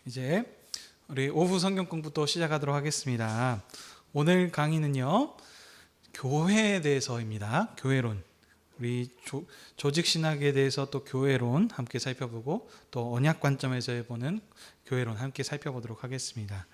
이제 우리 오후 성경 공부도 시작하도록 하겠습니다. 오늘 강의는요, 교회에 대해서입니다. 교회론. 우리 조직 신학에 대해서 또 교회론 함께 살펴보고 또 언약 관점에서 보는 교회론 함께 살펴보도록 하겠습니다.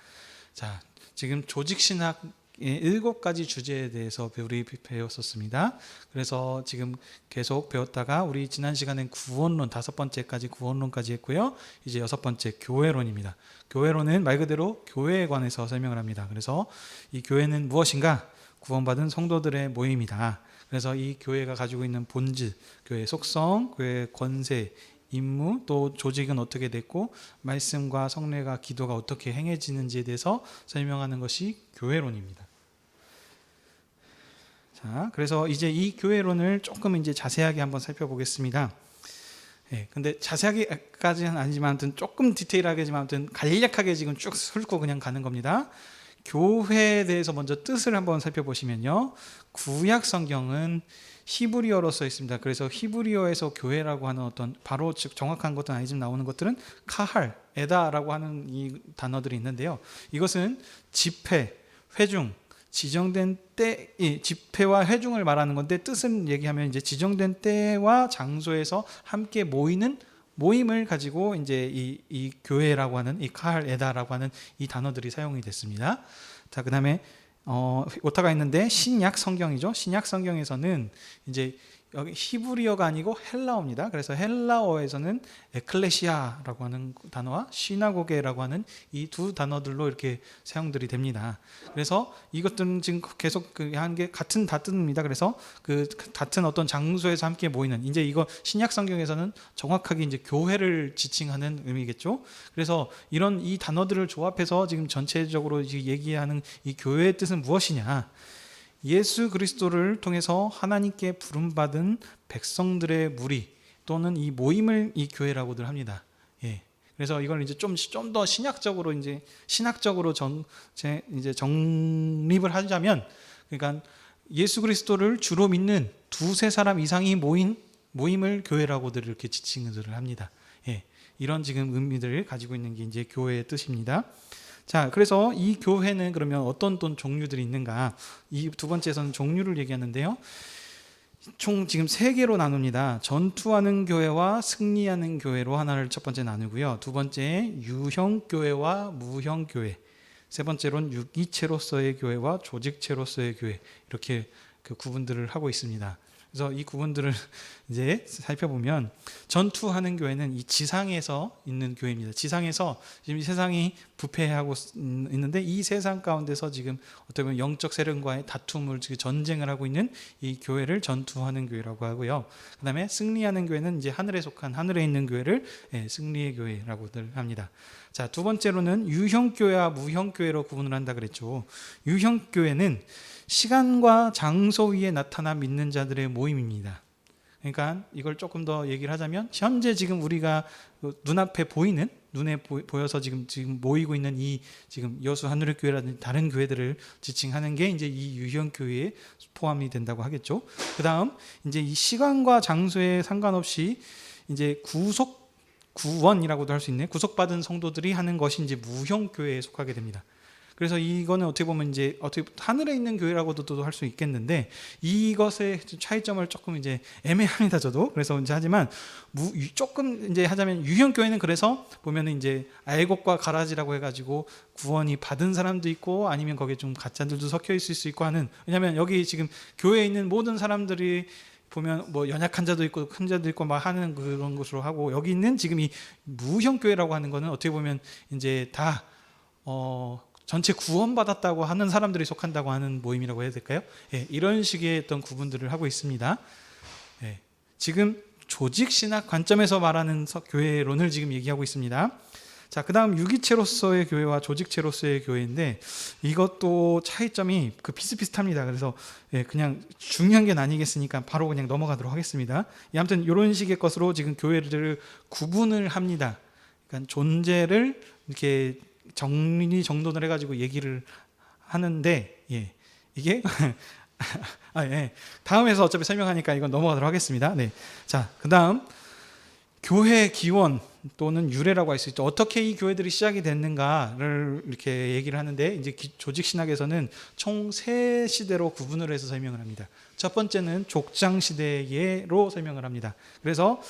자, 지금 조직 신학 7가지 주제에 대해서 우리 배웠었습니다. 그래서 지금 계속 배웠다가 우리 지난 시간엔 구원론 5번째까지 구원론까지 했고요. 이제 6번째 교회론입니다. 교회론은 말 그대로 교회에 관해서 설명을 합니다. 그래서 이 교회는 무엇인가? 구원받은 성도들의 모임이다. 그래서 이 교회가 가지고 있는 본질, 교회의 속성, 교회의 권세, 임무, 또 조직은 어떻게 됐고 말씀과 성례가 기도가 어떻게 행해지는지에 대해서 설명하는 것이 교회론입니다. 자, 그래서 이제 이 교회론을 조금 이제 자세하게 한번 살펴보겠습니다. 근데 자세하게까지는 아니지만 아무튼 조금 디테일하게지만 아무튼 간략하게 지금 쭉 훑고 그냥 가는 겁니다. 교회에 대해서 먼저 뜻을 한번 살펴보시면요, 구약 성경은 히브리어로 써 있습니다. 그래서 히브리어에서 교회라고 하는 어떤 바로 즉 정확한 것은 아니지만 나오는 것들은 카할, 에다라고 하는 이 단어들이 있는데요. 이것은 집회, 회중, 지정된 때, 집회와 회중을 말하는 건데 뜻은 얘기하면 이제 지정된 때와 장소에서 함께 모이는 모임을 가지고 이제 이 교회라고 하는 이 카할 에다라고 하는 이 단어들이 사용이 됐습니다. 자, 그다음에 오타가 있는데 신약 성경이죠. 신약 성경에서는 이제 여기 히브리어가 아니고 헬라어입니다. 그래서 헬라어에서는 에클레시아라고 하는 단어와 시나고게라고 하는 이 두 단어들로 이렇게 사용들이 됩니다. 그래서 이것들은 지금 계속 한 게 같은 단어입니다. 그래서 그 같은 어떤 장소에서 함께 모이는, 이제 이거 신약 성경에서는 정확하게 이제 교회를 지칭하는 의미겠죠. 그래서 이런 이 단어들을 조합해서 지금 전체적으로 얘기하는 이 교회의 뜻은 무엇이냐? 예수 그리스도를 통해서 하나님께 부름받은 백성들의 무리 또는 이 모임을 이 교회라고들 합니다. 그래서 이걸 이제 좀 더 신학적으로 이제 정립을 하자면, 그러니까 예수 그리스도를 주로 믿는 2-3 이상이 모임을 교회라고들 이렇게 지칭을 합니다. 이런 지금 의미들을 가지고 있는 게 이제 교회의 뜻입니다. 자, 그래서 이 교회는 그러면 어떤 종류들이 있는가? 이 두 번째에서는 종류를 얘기하는데요. 총 지금 3개로 나눕니다. 전투하는 교회와 승리하는 교회로 하나를 첫 번째 나누고요. 두 번째 유형 교회와 무형 교회. 세 번째로는 유기체로서의 교회와 조직체로서의 교회. 이렇게 그 구분들을 하고 있습니다. 그래서 이 구분들을 이제 살펴보면, 전투하는 교회는 이 지상에서 있는 교회입니다. 지상에서 지금 이 세상이 부패하고 있는데 이 세상 가운데서 지금 어떻게 보면 영적 세력과의 다툼을, 전쟁을 하고 있는 이 교회를 전투하는 교회라고 하고요. 그 다음에 승리하는 교회는 이제 하늘에 속한, 하늘에 있는 교회를 승리의 교회라고들 합니다. 자, 두 번째로는 유형 교회와 무형 교회로 구분을 한다 그랬죠. 유형 교회는 시간과 장소 위에 나타나 믿는 자들의 모임입니다. 그러니까 이걸 조금 더 얘기를 하자면, 현재 지금 우리가 눈앞에 보이는, 눈에 보여서 지금 모이고 있는 이 지금 여수 하늘의 교회라든지 다른 교회들을 지칭하는 게 이제 이 유형 교회에 포함이 된다고 하겠죠. 그다음 이제 이 시간과 장소에 상관없이 이제 구원이라고도 할 수 있네. 구속받은 성도들이 하는 것이 이제 무형 교회에 속하게 됩니다. 그래서 이거는 어떻게 보면 이제 어떻게 하늘에 있는 교회라고도 할 수 있겠는데, 이것의 차이점을 조금 이제 애매합니다, 저도. 그래서 이제 하지만 조금 이제 하자면, 유형 교회는 그래서 보면은 이제 알곡과 가라지라고 해가지고 구원이 받은 사람도 있고 아니면 거기에 좀 가짜들도 섞여 있을 수 있고 하는, 왜냐하면 여기 지금 교회에 있는 모든 사람들이 보면 뭐 연약한 자도 있고 큰 자도 있고 막 하는 그런 것으로 하고, 여기 있는 지금 이 무형 교회라고 하는 거는 어떻게 보면 이제 다 전체 구원받았다고 하는 사람들이 속한다고 하는 모임이라고 해야 될까요? 이런 식의 어떤 구분들을 하고 있습니다. 지금 조직신학 관점에서 말하는 교회론을 지금 얘기하고 있습니다. 자, 그 다음 유기체로서의 교회와 조직체로서의 교회인데, 이것도 차이점이 비슷비슷합니다. 그래서 그냥 중요한 게 아니겠으니까 바로 그냥 넘어가도록 하겠습니다. 아무튼 이런 식의 것으로 지금 교회를 구분을 합니다. 그러니까 존재를 이렇게 정돈을 해가지고 얘기를 하는데, 이게 다음에서 어차피 설명하니까 이건 넘어가도록 하겠습니다. 자, 그 다음 교회 기원 또는 유래라고 할 수 있죠. 어떻게 이 교회들이 시작이 됐는가를 이렇게 얘기를 하는데, 이제 조직 신학에서는 총 세 시대로 구분을 해서 설명을 합니다. 첫 번째는 족장 시대로 설명을 합니다. 그래서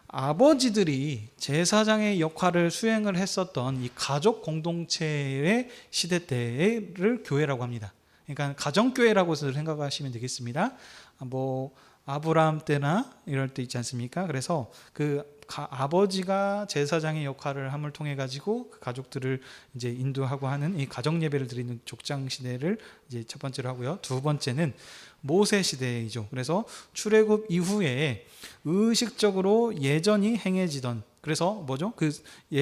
아버지들이 제사장의 역할을 수행을 했었던 이 가족 공동체의 시대 때를 교회라고 합니다. 그러니까 가정교회라고 생각하시면 되겠습니다. 뭐 아브라함 때나 이럴 때 있지 않습니까? 그래서 아버지가 제사장의 역할을 함을 통해 가지고 그 가족들을 이제 인도하고 하는 이 가정 예배를 드리는 족장 시대를 이제 첫 번째로 하고요. 두 번째는 모세 시대이죠. 그래서 출애굽 이후에 의식적으로 예전이 행해지던, 그래서 뭐죠?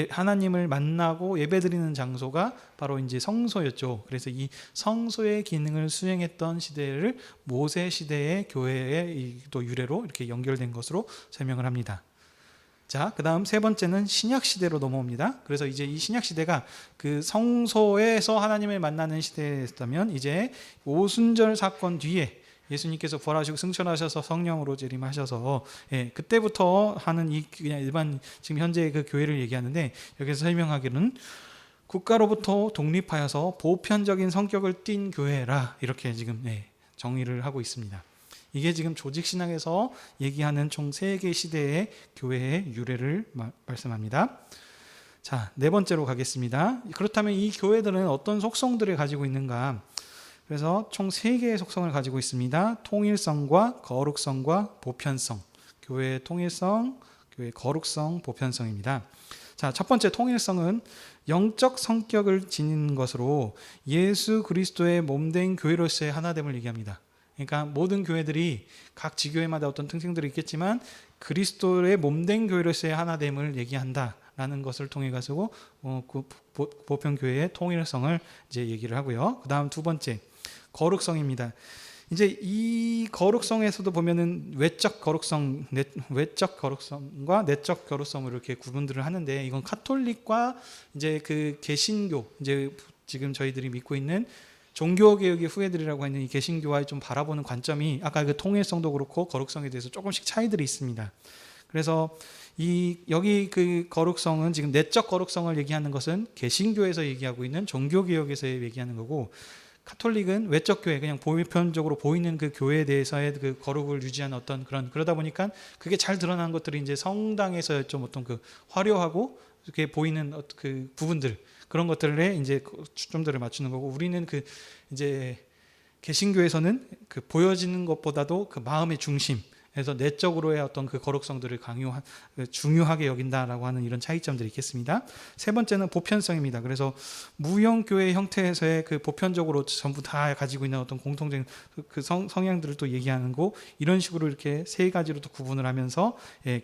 하나님을 만나고 예배드리는 장소가 바로 이제 성소였죠. 그래서 이 성소의 기능을 수행했던 시대를 모세 시대의 교회의 또 유래로 이렇게 연결된 것으로 설명을 합니다. 자, 그다음 세 번째는 신약 시대로 넘어옵니다. 그래서 이제 이 신약 시대가 그 성소에서 하나님을 만나는 시대였다면, 이제 오순절 사건 뒤에 예수님께서 부활하시고 승천하셔서 성령으로 재림하셔서, 그때부터 하는 이 그냥 일반 지금 현재 그 교회를 얘기하는데, 여기서 설명하기는 국가로부터 독립하여서 보편적인 성격을 띈 교회라, 이렇게 지금 정의를 하고 있습니다. 이게 지금 조직신학에서 얘기하는 총 3개 시대의 교회의 유래를 말씀합니다. 자, 네 번째로 가겠습니다. 그렇다면 이 교회들은 어떤 속성들을 가지고 있는가? 그래서 총 3개의 속성을 가지고 있습니다. 통일성과 거룩성과 보편성. 교회의 통일성, 교회의 거룩성, 보편성입니다. 자, 첫 번째 통일성은 영적 성격을 지닌 것으로 예수 그리스도의 몸된 교회로서의 하나됨을 얘기합니다. 그러니까 모든 교회들이 각 지교회마다 어떤 특징들이 있겠지만 그리스도의 몸된 교회로서의 하나됨을 얘기한다라는 것을 통해 가지고 그 보편교회의 통일성을 이제 얘기를 하고요. 그다음 두 번째, 거룩성입니다. 이제 이 거룩성에서도 보면은 외적 거룩성과 내적 거룩성을 이렇게 구분들을 하는데, 이건 카톨릭과 이제 그 개신교, 이제 지금 저희들이 믿고 있는 종교개혁의 후예들이라고 하는 이 개신교와의 좀 바라보는 관점이 아까 그 통일성도 그렇고 거룩성에 대해서 조금씩 차이들이 있습니다. 그래서 여기 그 거룩성은 지금 내적 거룩성을 얘기하는 것은 개신교에서 얘기하고 있는 종교개혁에서 얘기하는 거고, 카톨릭은 외적 교회, 그냥 보편적으로 보이는 그 교회에 대해서의 그 거룩을 유지하는 어떤 그러다 보니까 그게 잘 드러난 것들이 이제 성당에서 좀 어떤 그 화려하고 이렇게 보이는 그 부분들, 그런 것들에 이제 초점들을 맞추는 거고, 우리는 그 이제 개신교에서는 그 보여지는 것보다도 그 마음의 중심에서 내적으로의 어떤 그 거룩성들을 중요하게 여긴다라고 하는 이런 차이점들이 있겠습니다. 세 번째는 보편성입니다. 그래서 무형교회 형태에서의 그 보편적으로 전부 다 가지고 있는 어떤 공통적인 그 성향들을 또 얘기하는 거, 이런 식으로 이렇게 세 가지로 또 구분을 하면서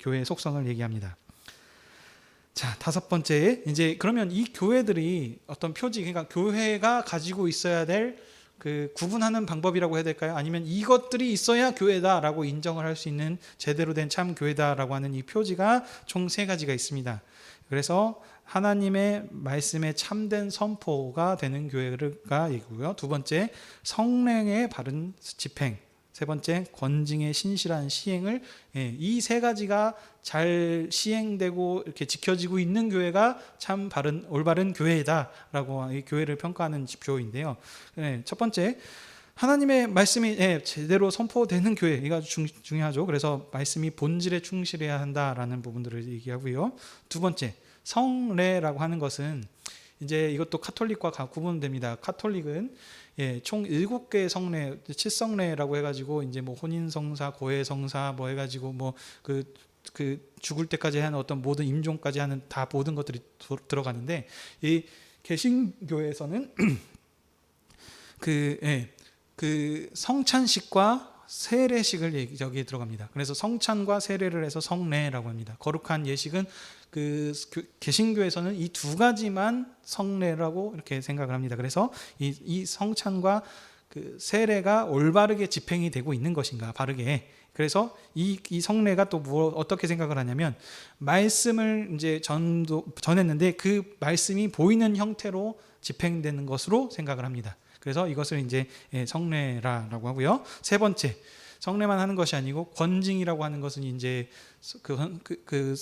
교회의 속성을 얘기합니다. 자, 다섯 번째, 이제 그러면 이 교회들이 어떤 표지, 그러니까 교회가 가지고 있어야 될 그 구분하는 방법이라고 해야 될까요? 아니면 이것들이 있어야 교회다라고 인정을 할 수 있는 제대로 된 참 교회다라고 하는 이 표지가 총 3가지가 있습니다. 그래서 하나님의 말씀에 참된 선포가 되는 교회가 이고요. 두 번째, 성령의 바른 집행. 세 번째, 권징의 신실한 시행을, 이 3가지가 잘 시행되고 이렇게 지켜지고 있는 교회가 참 올바른 교회다라고 이 교회를 평가하는 지표인데요. 첫 번째, 하나님의 말씀이 제대로 선포되는 교회, 이거 아주 중요하죠. 그래서 말씀이 본질에 충실해야 한다라는 부분들을 얘기하고요. 두 번째, 성례라고 하는 것은 이제 이것도 카톨릭과 구분됩니다. 카톨릭은 총 7개의 성례, 칠성례라고 해가지고 이제 뭐 혼인성사, 고해성사 뭐 해가지고 뭐 그 죽을 때까지 하는 어떤 모든 임종까지 하는 다 모든 것들이 들어가는데, 이 개신교에서는 그 성찬식과 세례식을 여기에 들어갑니다. 그래서 성찬과 세례를 해서 성례라고 합니다. 거룩한 예식은 그 개신교에서는 이 2가지만 성례라고 이렇게 생각을 합니다. 그래서 이 성찬과 그 세례가 올바르게 집행이 되고 있는 것인가, 바르게. 그래서 이 성례가 또 어떻게 생각을 하냐면, 말씀을 이제 전했는데 그 말씀이 보이는 형태로 집행되는 것으로 생각을 합니다. 그래서 이것을 이제 성례라고 하고요. 세 번째, 성례만 하는 것이 아니고 권징이라고 하는 것은 이제 그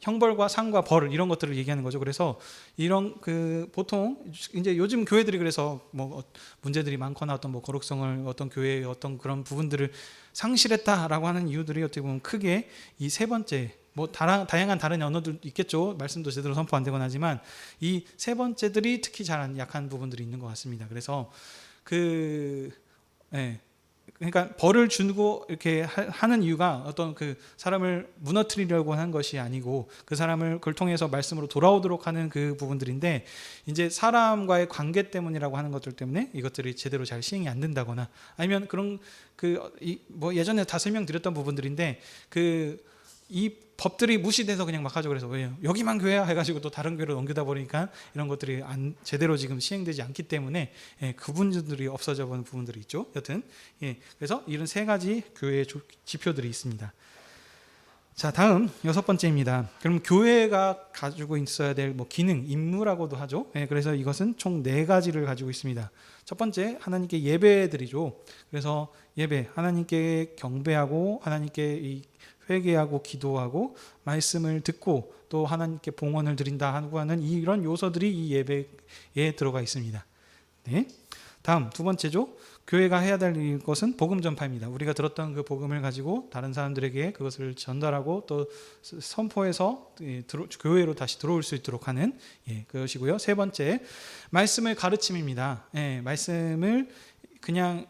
형벌과 상과 벌 이런 것들을 얘기하는 거죠. 그래서 이런 보통 이제 요즘 교회들이 그래서 뭐 문제들이 많거나 어떤 뭐 거룩성을 어떤 교회의 어떤 그런 부분들을 상실했다라고 하는 이유들이 어떻게 보면 크게 이 세 번째 뭐 다양한 다른 언어도 있겠죠. 말씀도 제대로 선포 안 되곤 하지만 이 세 번째들이 특히 잘 약한 부분들이 있는 것 같습니다. 그래서 그러니까 벌을 주고 이렇게 하는 이유가 어떤 그 사람을 무너뜨리려고 하는 것이 아니고 그 사람을 그걸 통해서 말씀으로 돌아오도록 하는 그 부분들인데 이제 사람과의 관계 때문이라고 하는 것들 때문에 이것들이 제대로 잘 시행이 안 된다거나 아니면 그런 뭐 예전에 다 설명드렸던 부분들인데 이 법들이 무시돼서 그냥 막 하죠. 그래서 왜요? 여기만 교회야 해가지고 또 다른 교회로 넘기다 보니까 이런 것들이 제대로 지금 시행되지 않기 때문에 그 부분들이 없어져 버린 부분들이 있죠. 여튼 그래서 이런 세 가지 교회의 지표들이 있습니다. 자, 다음 6번째입니다. 그럼 교회가 가지고 있어야 될 뭐 기능, 임무라고도 하죠. 그래서 이것은 총 4가지를 가지고 있습니다. 첫 번째, 하나님께 예배드리죠. 그래서 예배, 하나님께 경배하고 하나님께 회개하고 기도하고 말씀을 듣고 또 하나님께 봉헌을 드린다 하는 이런 요소들이 이 예배에 들어가 있습니다. 네. 다음 2번째죠. 교회가 해야 될 것은 복음 전파입니다. 우리가 들었던 그 복음을 가지고 다른 사람들에게 그것을 전달하고 또 선포해서 교회로 다시 들어올 수 있도록 하는 그것이고요. 3번째, 말씀을 가르침입니다. 말씀을 그냥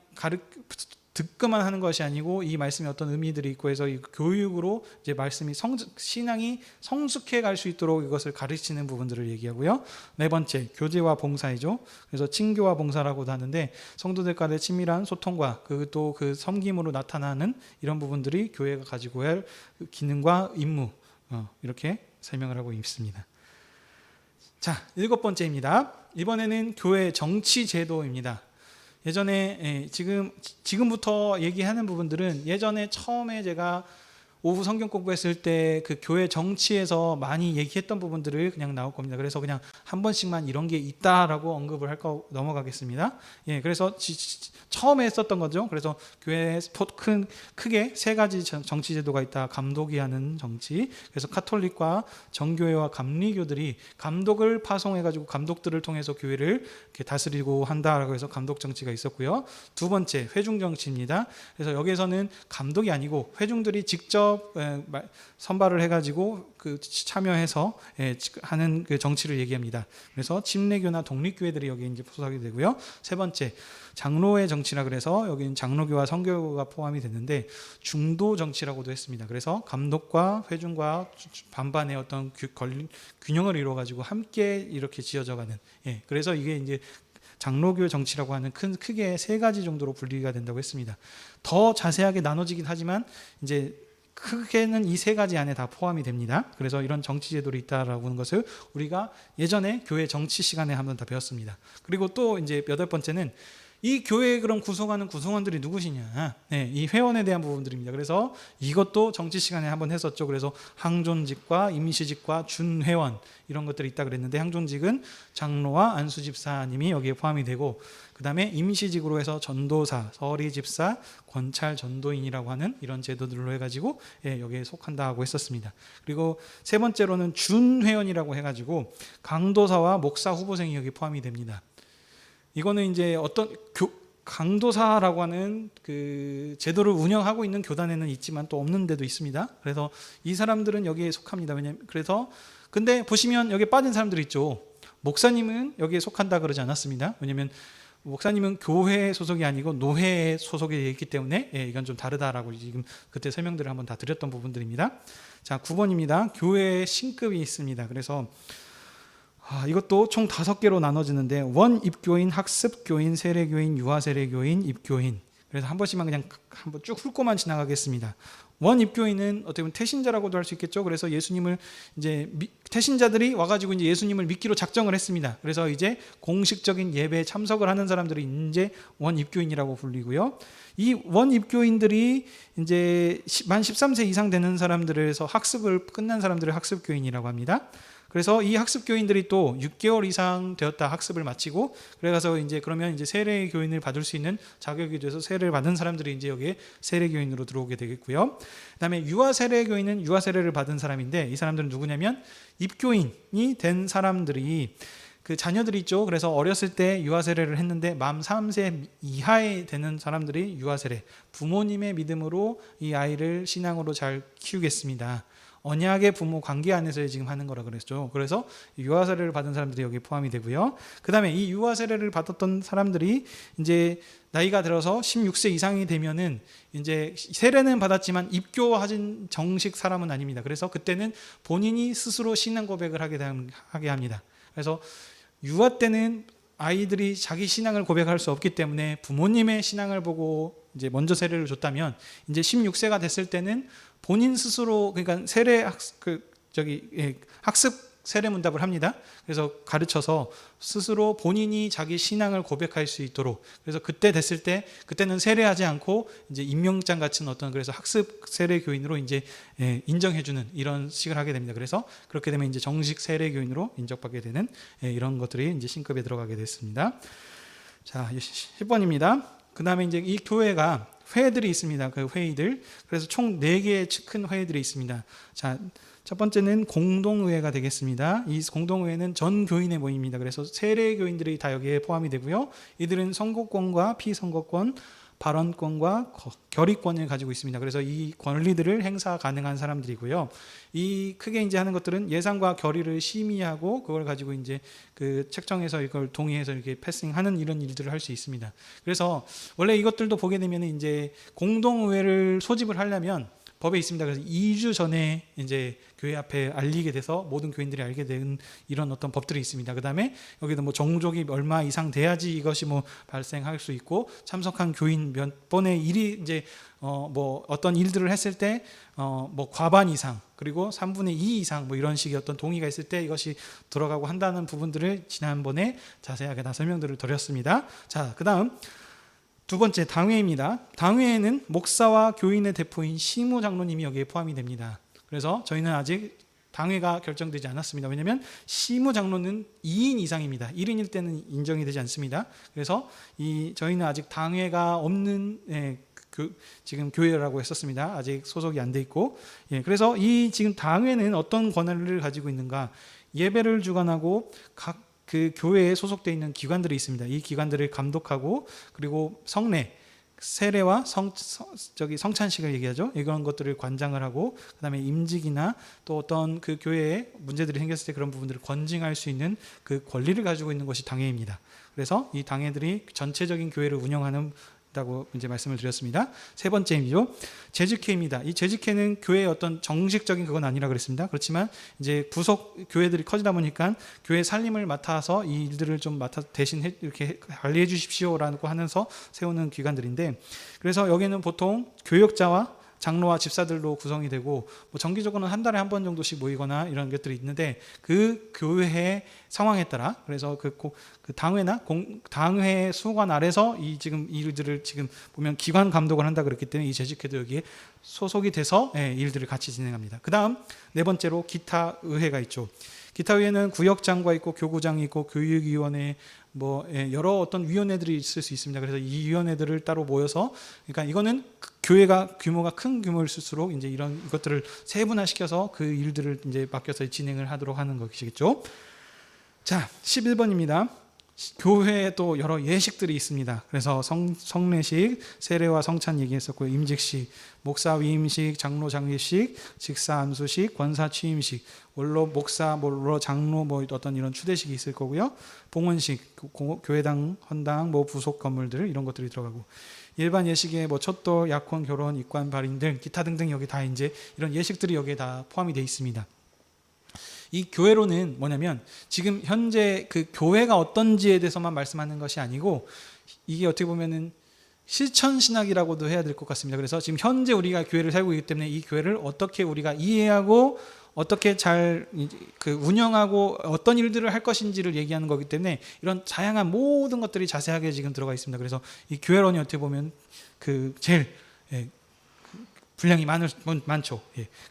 듣기만 하는 것이 아니고 이 말씀에 어떤 의미들이 있고 해서 이 교육으로 이제 말씀이 신앙이 성숙해 갈 수 있도록 이것을 가르치는 부분들을 얘기하고요. 4번째, 교제와 봉사이죠. 그래서 친교와 봉사라고도 하는데 성도들 간의 친밀한 소통과 또 그 섬김으로 나타나는 이런 부분들이 교회가 가지고 할 기능과 임무 이렇게 설명을 하고 있습니다. 자, 7번째입니다. 이번에는 교회 정치 제도입니다. 예전에 지금부터 얘기하는 부분들은 예전에 처음에 제가 오후 성경 공부했을 때 그 교회 정치에서 많이 얘기했던 부분들을 그냥 나올 겁니다. 그래서 그냥 한 번씩만 이런 게 있다라고 언급을 할거 넘어가겠습니다. 그래서 처음에 했었던 거죠. 그래서 교회에 크게 3가지 정치 제도가 있다. 감독이 하는 정치. 그래서 카톨릭과 정교회와 감리교들이 감독을 파송해가지고 감독들을 통해서 교회를 이렇게 다스리고 한다라고 해서 감독 정치가 있었고요. 2번째, 회중 정치입니다. 그래서 여기에서는 감독이 아니고 회중들이 직접 선발을 해가지고 참여해서 하는 그 정치를 얘기합니다. 그래서 침례교나 독립교회들이 여기 이제 포함이 되고요. 3번째, 장로의 정치라 그래서 여기는 장로교와 선교가 포함이 됐는데 중도 정치라고도 했습니다. 그래서 감독과 회중과 반반의 어떤 균형을 이루어가지고 함께 이렇게 지어져 가는. 그래서 이게 이제 장로교 정치라고 하는 크게 3가지 정도로 분리가 된다고 했습니다. 더 자세하게 나눠지긴 하지만 이제 크게는 이 3가지 안에 다 포함이 됩니다. 그래서 이런 정치 제도를 있다라고 하는 것을 우리가 예전에 교회 정치 시간에 한번 다 배웠습니다. 그리고 또 이제 8번째는 이 교회에 그럼 구성하는 구성원들이 누구시냐? 이 회원에 대한 부분들입니다. 그래서 이것도 정치 시간에 한번 했었죠. 그래서 항존직과 임시직과 준회원 이런 것들이 있다 그랬는데 항존직은 장로와 안수집사님이 여기에 포함이 되고 그 다음에 임시직으로 해서 전도사, 서리집사, 권찰 전도인이라고 하는 이런 제도들로 해가지고 여기에 속한다고 했었습니다. 그리고 3번째로는 준회원이라고 해가지고 강도사와 목사 후보생이 여기 포함이 됩니다. 이거는 이제 어떤 강도사라고 하는 그 제도를 운영하고 있는 교단에는 있지만 또 없는 데도 있습니다. 그래서 이 사람들은 여기에 속합니다. 왜냐면 근데 보시면 여기에 빠진 사람들이 있죠. 목사님은 여기에 속한다 그러지 않았습니다. 왜냐면 목사님은 교회 소속이 아니고 노회 소속에 있기 때문에 이건 좀 다르다라고 지금 그때 설명들을 한번 다 드렸던 부분들입니다. 자, 9번입니다. 교회에 신급이 있습니다. 그래서 이것도 총 5개로 나눠지는데 원입교인, 학습교인, 세례교인, 유아세례교인, 입교인. 그래서 한 번씩만 그냥 한번 쭉 훑고만 지나가겠습니다. 원입교인은 어떻게 보면 태신자라고도 할 수 있겠죠. 그래서 예수님을 이제 태신자들이 와가지고 이제 예수님을 믿기로 작정을 했습니다. 그래서 이제 공식적인 예배에 참석을 하는 사람들이 이제 원입교인이라고 불리고요. 이 원입교인들이 이제 만 13세 이상 되는 사람들에서 학습을 끝난 사람들을 학습교인이라고 합니다. 그래서 이 학습 교인들이 또 6개월 이상 되었다 학습을 마치고 그래서 이제 그러면 이제 세례 교인을 받을 수 있는 자격이 돼서 세례를 받은 사람들이 이제 여기에 세례 교인으로 들어오게 되겠고요. 그다음에 유아 세례 교인은 유아 세례를 받은 사람인데 이 사람들은 누구냐면 입교인이 된 사람들이 그 자녀들이 있죠. 그래서 어렸을 때 유아 세례를 했는데 만 3세 이하에 되는 사람들이 유아 세례, 부모님의 믿음으로 이 아이를 신앙으로 잘 키우겠습니다. 언약의 부모 관계 안에서 지금 하는 거라 그랬죠. 그래서 유아 세례를 받은 사람들이 여기에 포함이 되고요. 그다음에 이 유아 세례를 받았던 사람들이 이제 나이가 들어서 16세 이상이 되면은 이제 세례는 받았지만 입교하진 정식 사람은 아닙니다. 그래서 그때는 본인이 스스로 신앙 고백을 하게 합니다. 그래서 유아 때는 아이들이 자기 신앙을 고백할 수 없기 때문에 부모님의 신앙을 보고 이제 먼저 세례를 줬다면 이제 16세가 됐을 때는 본인 스스로 그러니까 학습 세례 문답을 합니다. 그래서 가르쳐서 스스로 본인이 자기 신앙을 고백할 수 있도록 그래서 그때 됐을 때 그때는 세례하지 않고 이제 임명장 같은 어떤 그래서 학습 세례 교인으로 이제 인정해주는 이런 식을 하게 됩니다. 그래서 그렇게 되면 이제 정식 세례 교인으로 인정받게 되는 이런 것들이 이제 신급에 들어가게 됐습니다. 자, 10번입니다. 그 다음에 이제 이 교회가 회들이 있습니다. 그 회의들. 그래서 총 4개의 큰 회의들이 있습니다. 자, 첫 번째는 공동의회가 되겠습니다. 이 공동의회는 전 교인의 모임입니다. 그래서 세례 교인들이 다 여기에 포함이 되고요. 이들은 선거권과 피선거권, 발언권과 결의권을 가지고 있습니다. 그래서 이 권리들을 행사 가능한 사람들이고요. 이 크게 이제 하는 것들은 예산과 결의를 심의하고 그걸 가지고 이제 그 책정해서 이걸 동의해서 이렇게 패싱하는 이런 일들을 할 수 있습니다. 그래서 원래 이것들도 보게 되면 이제 공동의회를 소집을 하려면 법에 있습니다. 그래서 2주 전에 이제 교회 앞에 알리게 돼서 모든 교인들이 알게 된 이런 어떤 법들이 있습니다. 그 다음에 여기도 뭐 정족이 얼마 이상 돼야지 이것이 뭐 발생할 수 있고 참석한 교인 몇 번의 일이 이제 뭐 어떤 일들을 했을 때 뭐 과반 이상 그리고 3분의 2 이상 뭐 이런 식의 어떤 동의가 있을 때 이것이 들어가고 한다는 부분들을 지난번에 자세하게 다 설명들을 드렸습니다. 자, 그 다음 두 번째 당회입니다. 당회에는 목사와 교인의 대표인 시무장로님이 여기에 포함이 됩니다. 그래서 저희는 아직 당회가 결정되지 않았습니다. 왜냐하면 시무장로는 2인 이상입니다. 1인일 때는 인정이 되지 않습니다. 그래서 저희는 아직 당회가 없는 지금 교회라고 했었습니다. 아직 소속이 안 돼 있고 그래서 이 지금 당회는 어떤 권한을 가지고 있는가? 예배를 주관하고 각 그 교회에 소속되어 있는 기관들이 있습니다. 이 기관들을 감독하고 그리고 성례, 세례와 성찬식을 얘기하죠. 이런 것들을 관장을 하고 그다음에 임직이나 또 어떤 그 교회에 문제들이 생겼을 때 그런 부분들을 권징할 수 있는 그 권리를 가지고 있는 것이 당회입니다. 그래서 이 당회들이 전체적인 교회를 운영하는 다고 이제 말씀을 드렸습니다. 세 번째이죠. 재직회입니다. 이 재직회는 교회의 어떤 정식적인 그건 아니라 그랬습니다. 그렇지만 이제 부속 교회들이 커지다 보니까 교회 살림을 맡아서 이 일들을 좀 대신 이렇게 관리해 주십시오라고 하면서 세우는 기관들인데 그래서 여기는 보통 교역자와 장로와 집사들로 구성이 되고 뭐 정기적으로는 한 달에 한 번 정도씩 모이거나 이런 것들이 있는데 그 교회의 상황에 따라 그래서 그 당회나 당회 수관 아래서 이 지금 일들을 지금 보면 기관 감독을 한다 그랬기 때문에 이 재직회도 여기에 소속이 돼서 일들을 같이 진행합니다. 그 다음 네 번째로 기타 의회가 있죠. 기타 의회는 구역장과 있고 교구장이 있고 교육위원회 뭐 여러 어떤 위원회들이 있을 수 있습니다. 그래서 이 위원회들을 따로 모여서 그러니까 이거는 교회가 규모가 큰 규모일수록 이제 이런 것들을 세분화시켜서 그 일들을 이제 맡겨서 진행을 하도록 하는 것이겠죠. 자, 11번입니다. 교회에 또 여러 예식들이 있습니다. 그래서 성례식, 세례와 성찬 얘기했었고요. 임직식, 목사 위임식, 장로 장례식, 직사 안수식, 권사 취임식, 원로 목사, 원로 장로 뭐 어떤 이런 추대식이 있을 거고요. 봉헌식, 교회당, 헌당, 뭐 부속 건물들 이런 것들이 들어가고 일반 예식에 뭐 촛도, 약혼, 결혼, 입관, 발인 등 기타 등등 여기 다 이제 이런 예식들이 여기에 다 포함이 되어 있습니다. 이 교회로는 뭐냐면 지금 현재 그 교회가 어떤지에 대해서만 말씀하는 것이 아니고 이게 어떻게 보면은 실천신학이라고도 해야 될 것 같습니다. 그래서 지금 현재 우리가 교회를 살고 있기 때문에 이 교회를 어떻게 우리가 이해하고 어떻게 잘 그 운영하고 어떤 일들을 할 것인지를 얘기하는 거기 때문에 이런 다양한 모든 것들이 자세하게 지금 들어가 있습니다. 그래서 이 교회론이 어떻게 보면 그 제일 분량이 많죠.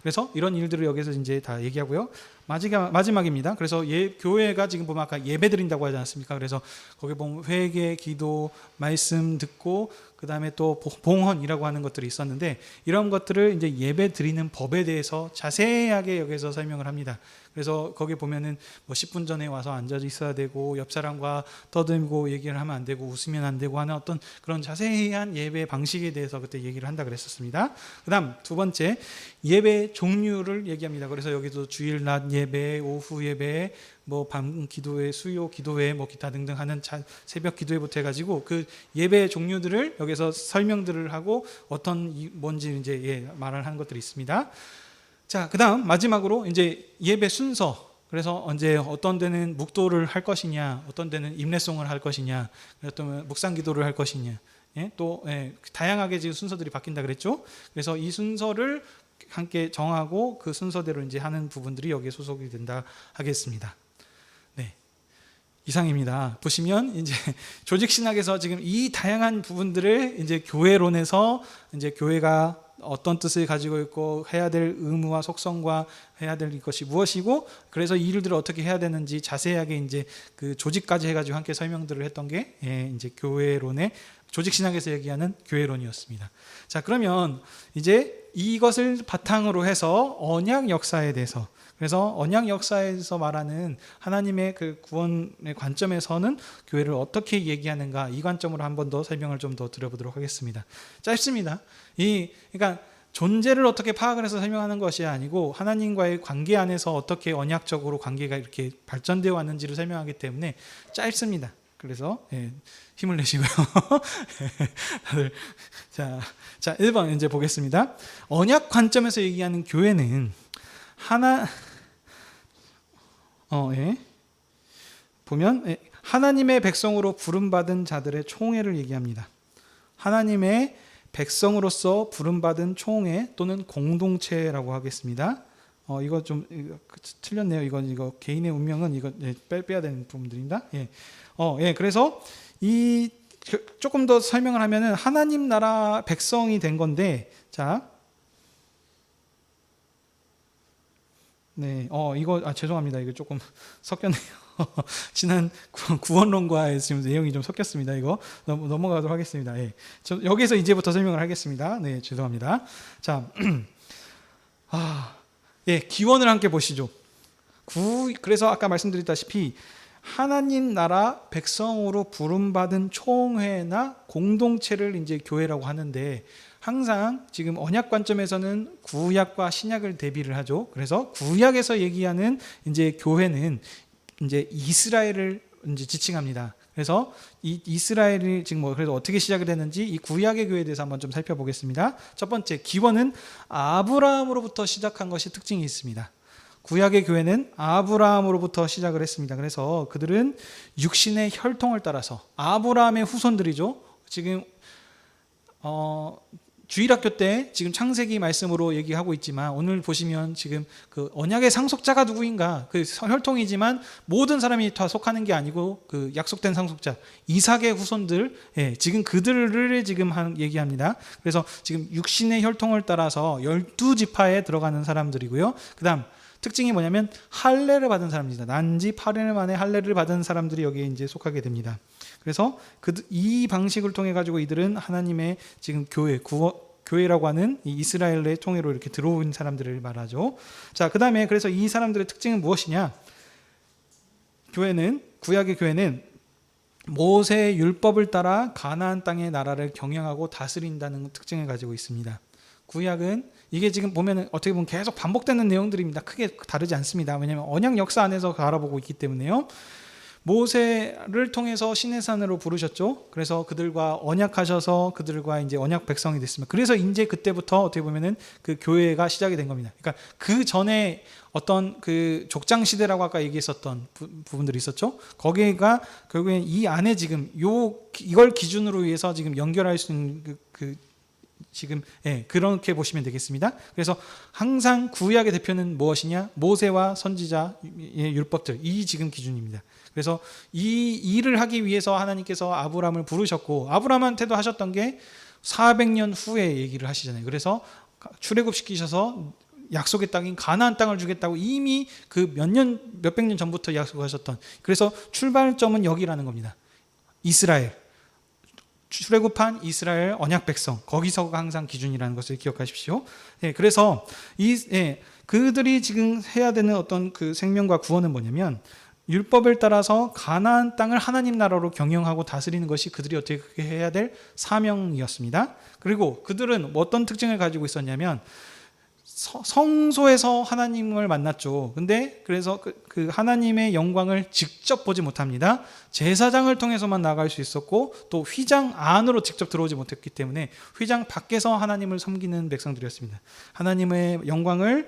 그래서 이런 일들을 여기서 이제 다 얘기하고요. 마지막입니다. 그래서 교회가 지금 보면 아까 예배 드린다고 하지 않습니까? 그래서 거기 보면 회개, 기도, 말씀 듣고 그 다음에 또 봉헌이라고 하는 것들이 있었는데 이런 것들을 이제 예배 드리는 법에 대해서 자세하게 여기서 설명을 합니다. 그래서 거기 보면은 뭐 10분 전에 와서 앉아 있어야 되고 옆 사람과 떠들고 얘기를 하면 안 되고 웃으면 안 되고 하는 어떤 그런 자세한 예배 방식에 대해서 그때 얘기를 한다 그랬었습니다. 그다음 두 번째 예배 종류를 얘기합니다. 그래서 여기도 주일 낮 예배, 오후 예배, 뭐 밤 기도회, 수요 기도회, 뭐 기타 등등 하는 새벽 기도회부터 해가지고 그 예배 종류들을 여기서 설명들을 하고 어떤 뭔지 이제 말을 하는 것들이 있습니다. 자, 그다음 마지막으로 이제 예배 순서. 그래서 언제 어떤 데는 묵도를 할 것이냐, 어떤 데는 임례송을 할 것이냐, 어떤 묵상 기도를 할 것이냐, 또 다양하게 지금 순서들이 바뀐다 그랬죠. 그래서 이 순서를 함께 정하고 그 순서대로 이제 하는 부분들이 여기에 소속이 된다 하겠습니다. 네, 이상입니다. 보시면 이제 조직 신학에서 지금 이 다양한 부분들을 이제 교회론에서 이제 교회가 어떤 뜻을 가지고 있고 해야 될 의무와 속성과 해야 될 것이 무엇이고 그래서 이 일들을 어떻게 해야 되는지 자세하게 이제 그 조직까지 해가지고 함께 설명들을 했던 게 이제 교회론의 조직 신학에서 얘기하는 교회론이었습니다. 자, 그러면 이제 이것을 바탕으로 해서 언약 역사에 대해서 그래서 언약 역사에서 말하는 하나님의 그 구원의 관점에서는 교회를 어떻게 얘기하는가 이 관점으로 한 번 더 설명을 좀 더 드려보도록 하겠습니다. 짧습니다. 그러니까 존재를 어떻게 파악을 해서 설명하는 것이 아니고 하나님과의 관계 안에서 어떻게 언약적으로 관계가 이렇게 발전되어 왔는지를 설명하기 때문에 짧습니다. 그래서 힘을 내시고요. 다들 자 1번 이제 보겠습니다. 언약 관점에서 얘기하는 교회는 보면 하나님의 백성으로 부름받은 자들의 총회를 얘기합니다. 하나님의 백성으로서 부름받은 총회 또는 공동체라고 하겠습니다. 이거 좀 틀렸네요. 이거 개인의 운명은 이거 빼야 되는 부분들입니다. 그래서 이 조금 더 설명을 하면은 하나님 나라 백성이 된 건데, 자, 이거 죄송합니다. 이거 조금 섞였네요. 지난 구원론과 지금 내용이 좀 섞였습니다. 이거 넘어가도록 하겠습니다. 여기서 이제부터 설명을 하겠습니다. 네, 죄송합니다. 자, 기원을 함께 보시죠. 그래서 아까 말씀드렸다시피 하나님 나라 백성으로 부름받은 총회나 공동체를 이제 교회라고 하는데 항상 지금 언약 관점에서는 구약과 신약을 대비를 하죠. 그래서 구약에서 얘기하는 이제 교회는 이제 이스라엘을 이제 지칭합니다. 그래서 이 이스라엘이 지금 그래서 어떻게 시작이 됐는지 이 구약의 교회에 대해서 한번 좀 살펴보겠습니다. 첫 번째 기원은 아브라함으로부터 시작한 것이 특징이 있습니다. 구약의 교회는 아브라함으로부터 시작을 했습니다. 그래서 그들은 육신의 혈통을 따라서 아브라함의 후손들이죠. 지금 주일학교 때 지금 창세기 말씀으로 얘기하고 있지만 오늘 보시면 지금 그 언약의 상속자가 누구인가 그 혈통이지만 모든 사람이 다 속하는 게 아니고 그 약속된 상속자 이삭의 후손들 지금 그들을 지금 얘기합니다. 그래서 지금 육신의 혈통을 따라서 12지파에 들어가는 사람들이고요. 그 다음 특징이 뭐냐면 할례를 받은 사람입니다. 난지 8일 만에 할례를 받은 사람들이 여기에 이제 속하게 됩니다. 그래서 이 방식을 통해 가지고 이들은 하나님의 지금 교회라고 하는 이 이스라엘의 총회로 이렇게 들어온 사람들을 말하죠. 자, 그다음에 그래서 이 사람들의 특징은 무엇이냐? 구약의 교회는 모세의 율법을 따라 가나안 땅의 나라를 경영하고 다스린다는 특징을 가지고 있습니다. 구약은 이게 지금 보면 어떻게 보면 계속 반복되는 내용들입니다. 크게 다르지 않습니다. 왜냐하면 언약 역사 안에서 알아보고 있기 때문에요. 모세를 통해서 시내산으로 부르셨죠. 그래서 그들과 언약하셔서 그들과 이제 언약 백성이 됐습니다. 그래서 이제 그때부터 어떻게 보면은 그 교회가 시작이 된 겁니다. 그러니까 그 전에 어떤 그 족장 시대라고 아까 얘기했었던 부분들이 있었죠. 거기가 결국엔 이 안에 지금 이걸 기준으로 해서 지금 연결할 수 있는 지금 그렇게 보시면 되겠습니다. 그래서 항상 구약의 대표는 무엇이냐? 모세와 선지자의 율법들 이 지금 기준입니다. 그래서 이 일을 하기 위해서 하나님께서 아브라함을 부르셨고 아브라함한테도 하셨던 게 400년 후에 얘기를 하시잖아요. 그래서 출애굽시키셔서 약속의 땅인 가나안 땅을 주겠다고 이미 그 몇백 년 전부터 약속하셨던, 그래서 출발점은 여기라는 겁니다. 이스라엘, 출애굽한 이스라엘 언약 백성, 거기서가 항상 기준이라는 것을 기억하십시오. 그래서 그들이 지금 해야 되는 어떤 그 생명과 구원은 뭐냐면, 율법을 따라서 가나안 땅을 하나님 나라로 경영하고 다스리는 것이 그들이 어떻게 해야 될 사명이었습니다. 그리고 그들은 어떤 특징을 가지고 있었냐면, 성소에서 하나님을 만났죠. 근데 그래서 그 하나님의 영광을 직접 보지 못합니다. 제사장을 통해서만 나갈 수 있었고, 또 휘장 안으로 직접 들어오지 못했기 때문에 휘장 밖에서 하나님을 섬기는 백성들이었습니다. 하나님의 영광을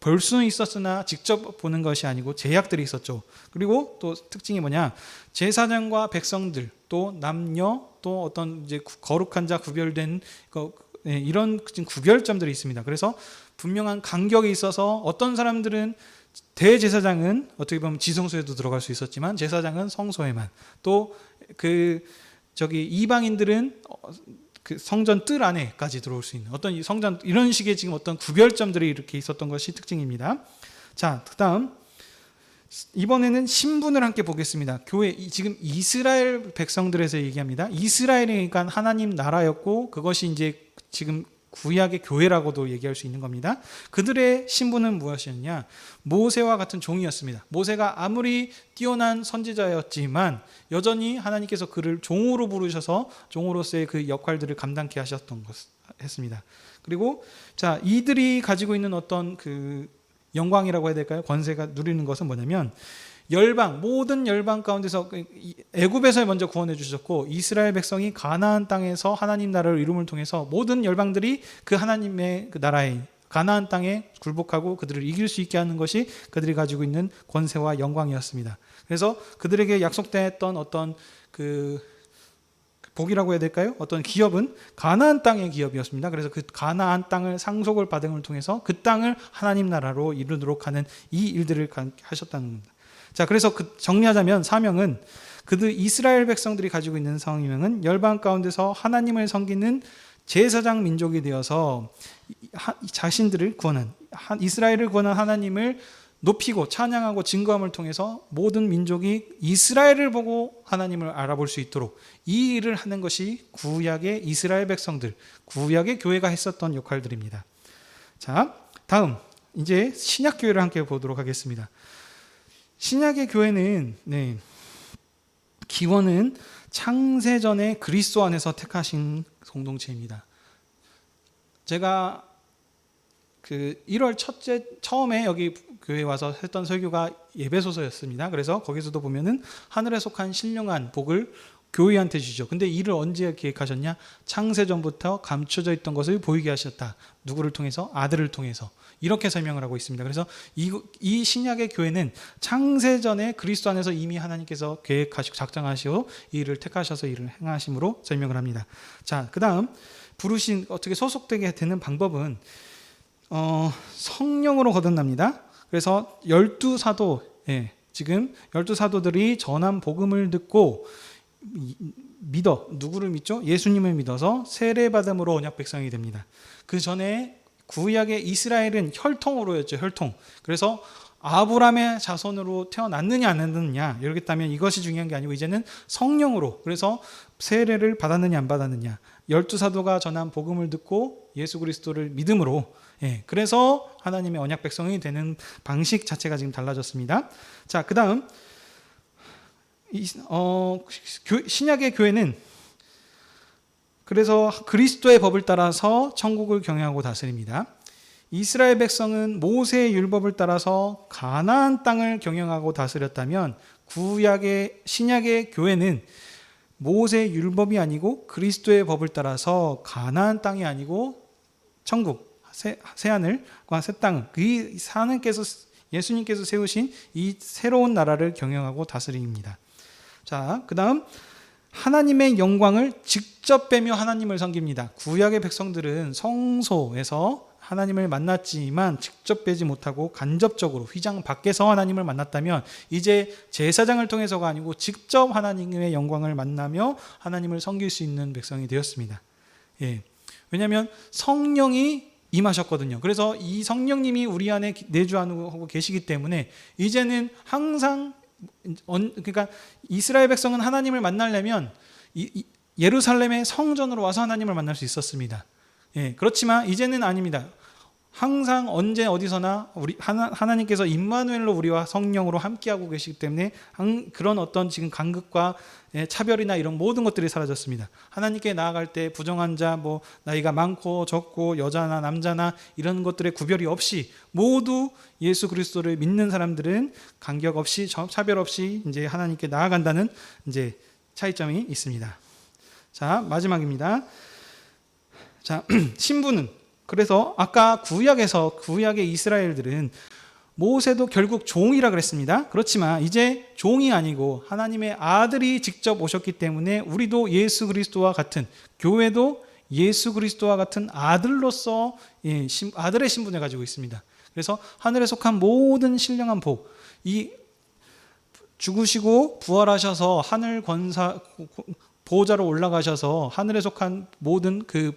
볼 수는 있었으나 직접 보는 것이 아니고 제약들이 있었죠. 그리고 또 특징이 뭐냐, 제사장과 백성들, 또 남녀, 또 어떤 이제 거룩한 자, 구별된 이런 구별점들이 있습니다. 그래서 분명한 간격이 있어서 어떤 사람들은, 대제사장은 어떻게 보면 지성소에도 들어갈 수 있었지만 제사장은 성소에만, 또 이방인들은 그 성전 뜰 안에까지 들어올 수 있는 어떤 성전, 이런 식의 지금 어떤 구별점들이 이렇게 있었던 것이 특징입니다. 자, 그다음 이번에는 신분을 함께 보겠습니다. 교회, 지금 이스라엘 백성들에서 얘기합니다. 이스라엘이니까 하나님 나라였고, 그것이 이제 지금 구약의 교회라고도 얘기할 수 있는 겁니다. 그들의 신분은 무엇이었냐? 모세와 같은 종이었습니다. 모세가 아무리 뛰어난 선지자였지만 여전히 하나님께서 그를 종으로 부르셔서 종으로서의 그 역할들을 감당케 하셨던 했습니다. 그리고 자, 이들이 가지고 있는 어떤 그 영광이라고 해야 될까요? 권세가 누리는 것은 뭐냐면, 모든 열방 가운데서 애굽에서 먼저 구원해 주셨고, 이스라엘 백성이 가나안 땅에서 하나님 나라를 이룸을 통해서 모든 열방들이 그 하나님의 그 나라에, 가나안 땅에 굴복하고 그들을 이길 수 있게 하는 것이 그들이 가지고 있는 권세와 영광이었습니다. 그래서 그들에게 약속됐던 어떤 그 복이라고 해야 될까요? 어떤 기업은 가나안 땅의 기업이었습니다. 그래서 그 가나안 땅을 상속을 받음을 통해서 그 땅을 하나님 나라로 이루도록 하는 이 일들을 하셨다는 겁니다. 자, 그래서 정리하자면 사명은, 그들 이스라엘 백성들이 가지고 있는 사명은 열방 가운데서 하나님을 섬기는 제사장 민족이 되어서 자신들을 구원한, 이스라엘을 구원한 하나님을 높이고 찬양하고 증거함을 통해서 모든 민족이 이스라엘을 보고 하나님을 알아볼 수 있도록 이 일을 하는 것이 구약의 이스라엘 백성들, 구약의 교회가 했었던 역할들입니다. 자, 다음 이제 신약 교회를 함께 보도록 하겠습니다. 신약의 교회는 기원은 창세전에 그리스도 안에서 택하신 공동체입니다. 제가 그 1월 처음에 여기 교회에 와서 했던 설교가 에베소서였습니다. 그래서 거기서도 보면은 하늘에 속한 신령한 복을 교회한테 주죠. 근데 이를 언제 계획하셨냐? 창세전부터 감춰져 있던 것을 보이게 하셨다. 누구를 통해서? 아들을 통해서. 이렇게 설명을 하고 있습니다. 그래서 이 신약의 교회는 창세전에 그리스도 안에서 이미 하나님께서 계획하시고 작정하시고 이 일을 택하셔서 일을 행하심으로 설명을 합니다. 자, 그 다음 부르신, 어떻게 소속되게 되는 방법은 성령으로 거듭납니다. 그래서 12사도, 지금 12사도들이 전한 복음을 듣고 누구를 믿죠? 예수님을 믿어서 세례받음으로 언약 백성이 됩니다. 그 전에 구약의 이스라엘은 혈통으로였죠. 혈통. 그래서 아브라함의 자손으로 태어났느냐 안 났느냐 이러겠다면 이것이 중요한 게 아니고, 이제는 성령으로, 그래서 세례를 받았느냐 안 받았느냐, 12사도가 전한 복음을 듣고 예수 그리스도를 믿음으로, 그래서 하나님의 언약 백성이 되는 방식 자체가 지금 달라졌습니다. 자, 그 다음 신약의 교회는 그래서 그리스도의 법을 따라서 천국을 경영하고 다스립니다. 이스라엘 백성은 모세의 율법을 따라서 가나안 땅을 경영하고 다스렸다면, 신약의 교회는 모세의 율법이 아니고 그리스도의 법을 따라서 가나안 땅이 아니고 천국, 새하늘과 새 땅, 그 예수님께서 세우신 이 새로운 나라를 경영하고 다스립니다. 자, 그 다음 하나님의 영광을 직접 빼며 하나님을 섬깁니다. 구약의 백성들은 성소에서 하나님을 만났지만 직접 빼지 못하고 간접적으로 휘장 밖에서 하나님을 만났다면, 이제 제사장을 통해서가 아니고 직접 하나님의 영광을 만나며 하나님을 섬길 수 있는 백성이 되었습니다. 왜냐하면 성령이 임하셨거든요. 그래서 이 성령님이 우리 안에 내주하고 계시기 때문에 이제는 항상 그러니까 이스라엘 백성은 하나님을 만나려면 예루살렘의 성전으로 와서 하나님을 만날 수 있었습니다. 예, 그렇지만 이제는 아닙니다. 항상 언제 어디서나 우리 하나님께서 임마누엘로 우리와 성령으로 함께하고 계시기 때문에 그런 어떤 지금 간극과 차별이나 이런 모든 것들이 사라졌습니다. 하나님께 나아갈 때 부정한 자, 뭐 나이가 많고 적고 여자나 남자나 이런 것들의 구별이 없이 모두 예수 그리스도를 믿는 사람들은 간격 없이 차별 없이 이제 하나님께 나아간다는 이제 차이점이 있습니다. 자, 마지막입니다. 자, 신부는 그래서 아까 구약의 이스라엘들은 모세도 결국 종이라 그랬습니다. 그렇지만 이제 종이 아니고 하나님의 아들이 직접 오셨기 때문에 우리도 예수 그리스도와 같은, 교회도 예수 그리스도와 같은 아들로서 아들의 신분을 가지고 있습니다. 그래서 하늘에 속한 모든 신령한 복, 이 죽으시고 부활하셔서 하늘 권사 보호자로 올라가셔서 하늘에 속한 모든 그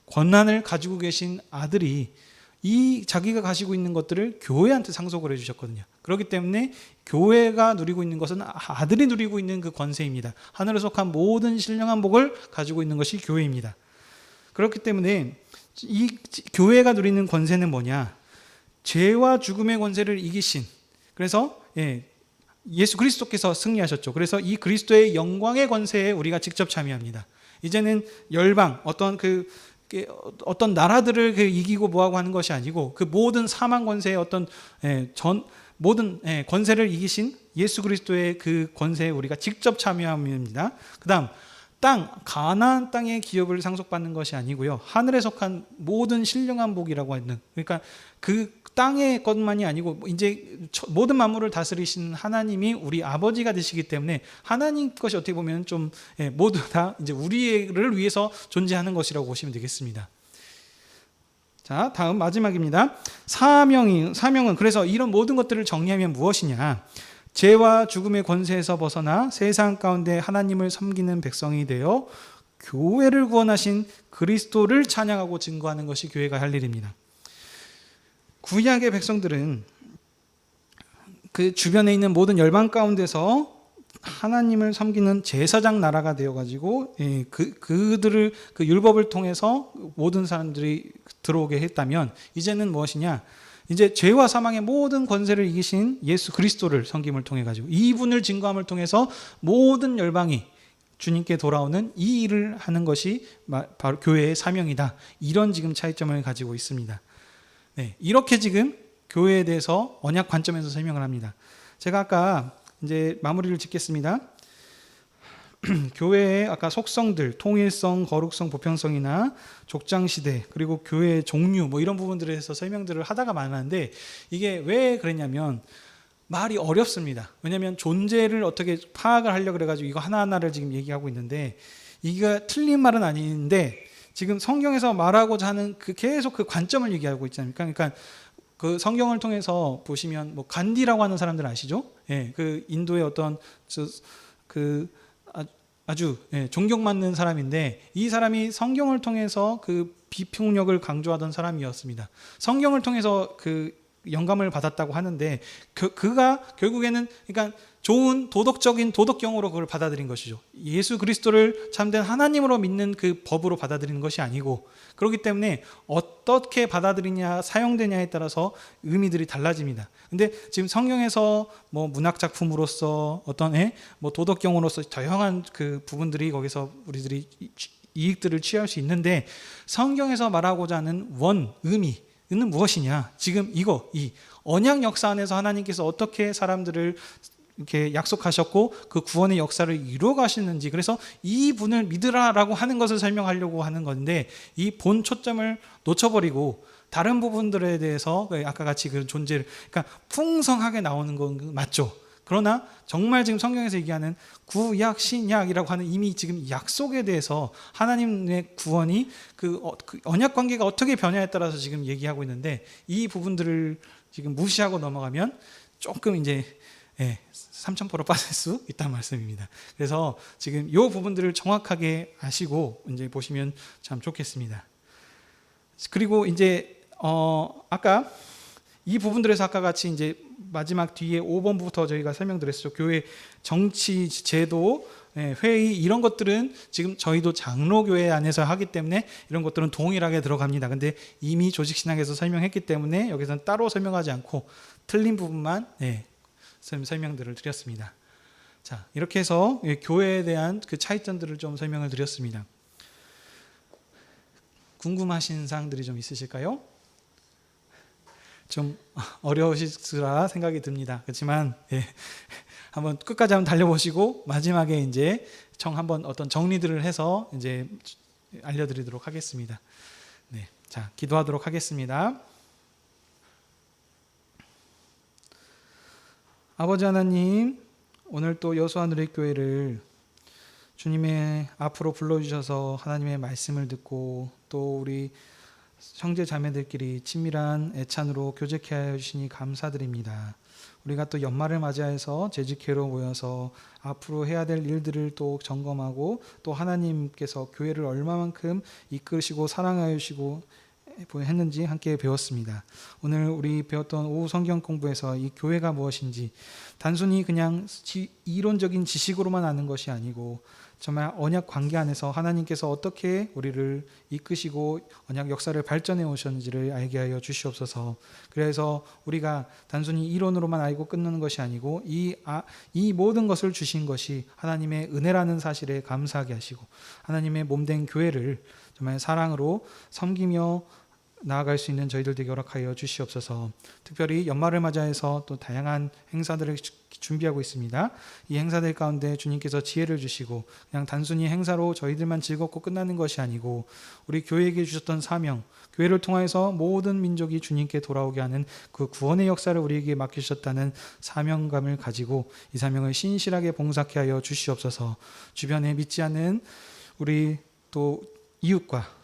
권한을 가지고 계신 아들이 이 자기가 가지고 있는 것들을 교회한테 상속을 해주셨거든요. 그렇기 때문에 교회가 누리고 있는 것은 아들이 누리고 있는 그 권세입니다. 하늘에 속한 모든 신령한 복을 가지고 있는 것이 교회입니다. 그렇기 때문에 이 교회가 누리는 권세는 뭐냐? 죄와 죽음의 권세를 이기신, 그래서 예수 그리스도께서 승리하셨죠. 그래서 이 그리스도의 영광의 권세에 우리가 직접 참여합니다. 이제는 열방, 어떤 나라들을 이기고 뭐하고 하는 것이 아니고 그 모든 사망 권세의 어떤 모든 권세를 이기신 예수 그리스도의 그 권세에 우리가 직접 참여합니다. 그 다음 가나안 땅의 기업을 상속받는 것이 아니고요, 하늘에 속한 모든 신령한 복이라고 하는, 그러니까 그 땅의 것만이 아니고 이제 모든 만물을 다스리신 하나님이 우리 아버지가 되시기 때문에 하나님 것이 어떻게 보면 좀 모두 다 이제 우리를 위해서 존재하는 것이라고 보시면 되겠습니다. 자, 다음 마지막입니다. 사명은 그래서 이런 모든 것들을 정리하면 무엇이냐? 죄와 죽음의 권세에서 벗어나 세상 가운데 하나님을 섬기는 백성이 되어 교회를 구원하신 그리스도를 찬양하고 증거하는 것이 교회가 할 일입니다. 구약의 백성들은 그 주변에 있는 모든 열방 가운데서 하나님을 섬기는 제사장 나라가 되어가지고 그들을 그 율법을 통해서 모든 사람들이 들어오게 했다면, 이제는 무엇이냐? 이제 죄와 사망의 모든 권세를 이기신 예수 그리스도를 섬김을 통해 가지고 이분을 증거함을 통해서 모든 열방이 주님께 돌아오는 이 일을 하는 것이 바로 교회의 사명이다. 이런 지금 차이점을 가지고 있습니다. 네, 이렇게 지금 교회에 대해서 언약 관점에서 설명을 합니다. 제가 아까 이제 마무리를 짓겠습니다. 교회의 아까 속성들, 통일성, 거룩성, 보편성이나 족장시대, 그리고 교회의 종류 뭐 이런 부분들에 대해서 설명들을 하다가 많았는데, 이게 왜 그랬냐면 말이 어렵습니다. 왜냐하면 존재를 어떻게 파악을 하려고 그래가지고 이거 하나하나를 지금 얘기하고 있는데, 이게 틀린 말은 아닌데 지금 성경에서 말하고자 하는 계속 그 관점을 얘기하고 있지 않습니까? 그러니까 그 성경을 통해서 보시면 뭐 간디라고 하는 사람들 아시죠? 그 인도의 어떤 아주 존경받는 사람인데, 이 사람이 성경을 통해서 그 비폭력을 강조하던 사람이었습니다. 성경을 통해서 그 영감을 받았다고 하는데 그가 결국에는 그러니까 좋은 도덕경으로 그걸 받아들인 것이죠. 예수 그리스도를 참된 하나님으로 믿는 그 법으로 받아들이는 것이 아니고, 그렇기 때문에 어떻게 받아들이냐, 사용되냐에 따라서 의미들이 달라집니다. 근데 지금 성경에서 뭐 문학 작품으로서 어떤 뭐 도덕경으로서 다양한 그 부분들이 거기서 우리들이 이익들을 취할 수 있는데, 성경에서 말하고자 하는 의미는 무엇이냐? 지금 이 언약 역사 안에서 하나님께서 어떻게 사람들을 이렇게 약속하셨고 그 구원의 역사를 이루어 가시는지, 그래서 이 분을 믿으라라고 하는 것을 설명하려고 하는 건데, 이 본 초점을 놓쳐버리고 다른 부분들에 대해서 아까 같이 그 존재를, 그러니까 풍성하게 나오는 건 맞죠. 그러나 정말 지금 성경에서 얘기하는 구약, 신약이라고 하는 이미 지금 약속에 대해서 하나님의 구원이 그 언약 관계가 어떻게 변화에 따라서 지금 얘기하고 있는데, 이 부분들을 지금 무시하고 넘어가면 조금 이제 삼천포로 빠질 수 있다는 말씀입니다. 그래서 지금 이 부분들을 정확하게 아시고 이제 보시면 참 좋겠습니다. 그리고 이제 아까 이 부분들에서 아까 같이 이제 마지막 뒤에 5번부터 저희가 설명드렸죠. 교회 정치, 제도, 회의 이런 것들은 지금 저희도 장로교회 안에서 하기 때문에 이런 것들은 동일하게 들어갑니다. 근데 이미 조직신학에서 설명했기 때문에 여기서는 따로 설명하지 않고 틀린 부분만 설명들을 드렸습니다. 자, 이렇게 해서 교회에 대한 그 차이점들을 좀 설명을 드렸습니다. 궁금하신 사항들이 좀 있으실까요? 좀 어려우시리라 생각이 듭니다. 그렇지만 한번 끝까지 한번 달려보시고 마지막에 이제 한번 어떤 정리들을 해서 이제 알려드리도록 하겠습니다. 네, 자, 기도하도록 하겠습니다. 아버지 하나님, 오늘 또 여수와 누리교회를 주님의 앞으로 불러주셔서 하나님의 말씀을 듣고 또 우리 형제 자매들끼리 친밀한 애찬으로 교제케 하여 주시니 감사드립니다. 우리가 또 연말을 맞이해서 재직회로 모여서 앞으로 해야 될 일들을 또 점검하고 또 하나님께서 교회를 얼마만큼 이끄시고 사랑하여 주시고 했는지 함께 배웠습니다. 오늘 우리 배웠던 오후 성경 공부에서 이 교회가 무엇인지 단순히 그냥 이론적인 지식으로만 아는 것이 아니고 정말 언약 관계 안에서 하나님께서 어떻게 우리를 이끄시고 언약 역사를 발전해 오셨는지를 알게 하여 주시옵소서. 그래서 우리가 단순히 이론으로만 알고 끝나는 것이 아니고 이 모든 것을 주신 것이 하나님의 은혜라는 사실에 감사하게 하시고 하나님의 몸된 교회를 정말 사랑으로 섬기며 나아갈 수 있는 저희들 되게 허락하여 주시옵소서. 특별히 연말을 맞이해서 또 다양한 행사들을 준비하고 있습니다. 이 행사들 가운데 주님께서 지혜를 주시고 그냥 단순히 행사로 저희들만 즐겁고 끝나는 것이 아니고 우리 교회에게 주셨던 사명, 교회를 통해서 모든 민족이 주님께 돌아오게 하는 그 구원의 역사를 우리에게 맡기셨다는 사명감을 가지고 이 사명을 신실하게 봉사케 하여 주시옵소서. 주변에 믿지 않는 우리 또 이웃과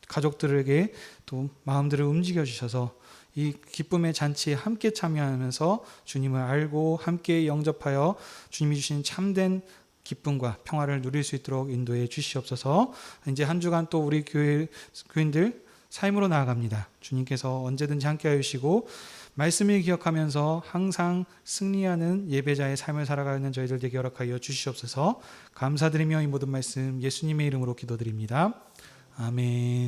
가족들에게 또 마음들을 움직여 주셔서 이 기쁨의 잔치에 함께 참여하면서 주님을 알고 함께 영접하여 주님이 주신 참된 기쁨과 평화를 누릴 수 있도록 인도해 주시옵소서. 이제 한 주간 또 우리 교인들 삶으로 나아갑니다. 주님께서 언제든지 함께 하시고 말씀을 기억하면서 항상 승리하는 예배자의 삶을 살아가는 저희들 되게 허락하여 주시옵소서. 감사드리며 이 모든 말씀 예수님의 이름으로 기도드립니다. 아멘.